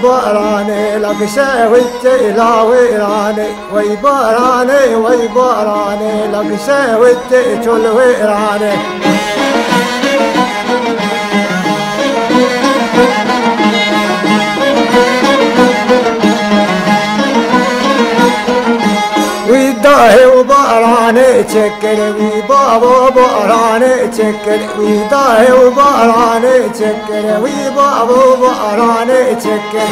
باراني لقشة والتئلا ويراني وي باراني لقشة والتئتل ويراني ويداهي وباراني تشكل وي بابا باراني تشكل ويداهي وباراني تشكل وي بابا باراني تشكل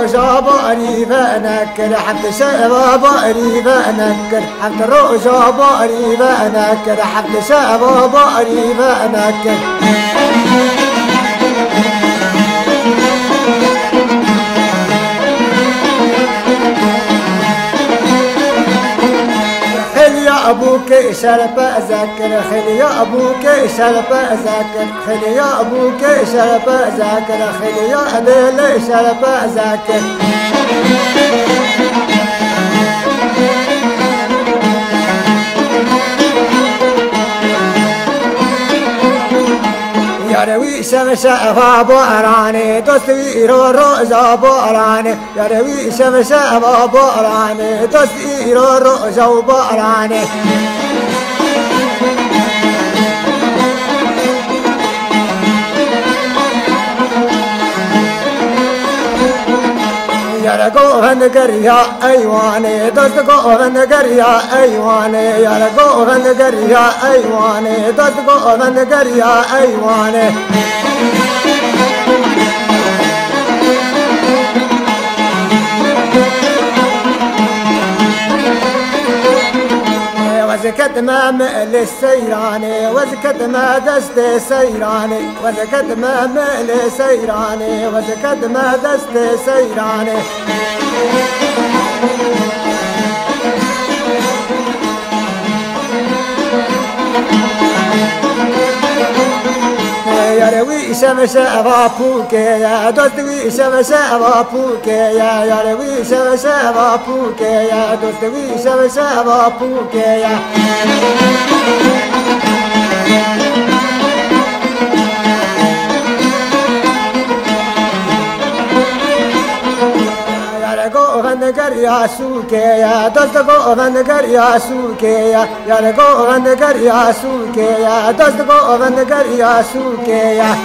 رؤجا باري فانكر حتى شابا باري فانكر حتى رؤجا باري فانكر حتى شابا باري فانكر يا أبوك شرب أذكر خل يا أبوك شرب أذكر خل يا أبوك شرب أذكر خل يا ليل شرب أذكر يا روي شمس باراني دوستي روزا باراني يا روي شمس باراني دوستي روزا باراني يا رجوهن قريا أيواني دوست جوهن قريا أيواني يا رجوهن قريا أيواني دوست جوهن قريا أيواني وزكت ما مئل السيراني وزكت ما دست سيراني وزكت ما مئل سيراني وزكت ما دست سيراني يا روي شمس بابوك يا دوستي شمس بابوك يا روي شمس بابوك يا دوستي شمس بابوك يا قريا سوكيا دوست قومن قريا سوكيا يا قومن قريا سوكيا دوست قومن قريا سوكيا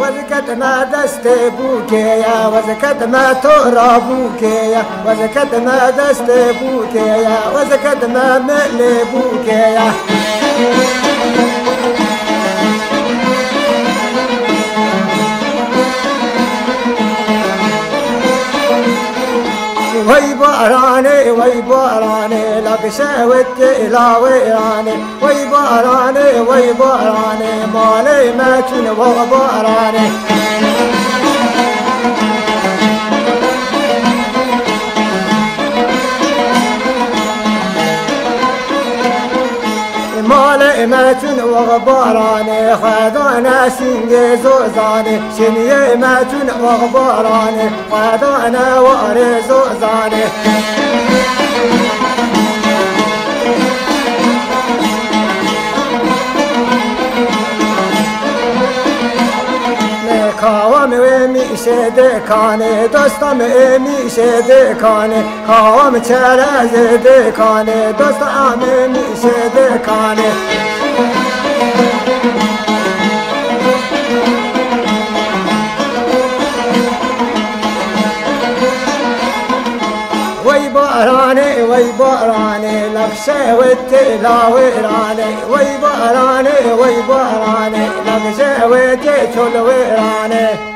وزكت ما دست بوكيا وزكت ما تورا بوكيا وزكت ما دست بوكيا وزكت ما مئل بوكيا وي باراني لقشة والتئلا ويراني وي باراني مالي ما كن وباراني مالي ماتن وغباراني خذانا سنجي زوزاني شنيي ماتن وغباراني خذانا واري زوزاني كاوم وميشه دكاني دوستم ميشه دكاني كاوم چرز دکانه دوستم میشه دکانه وي باراني لقشة والتئلا ويراني وي باراني لقشة والتئتل ويراني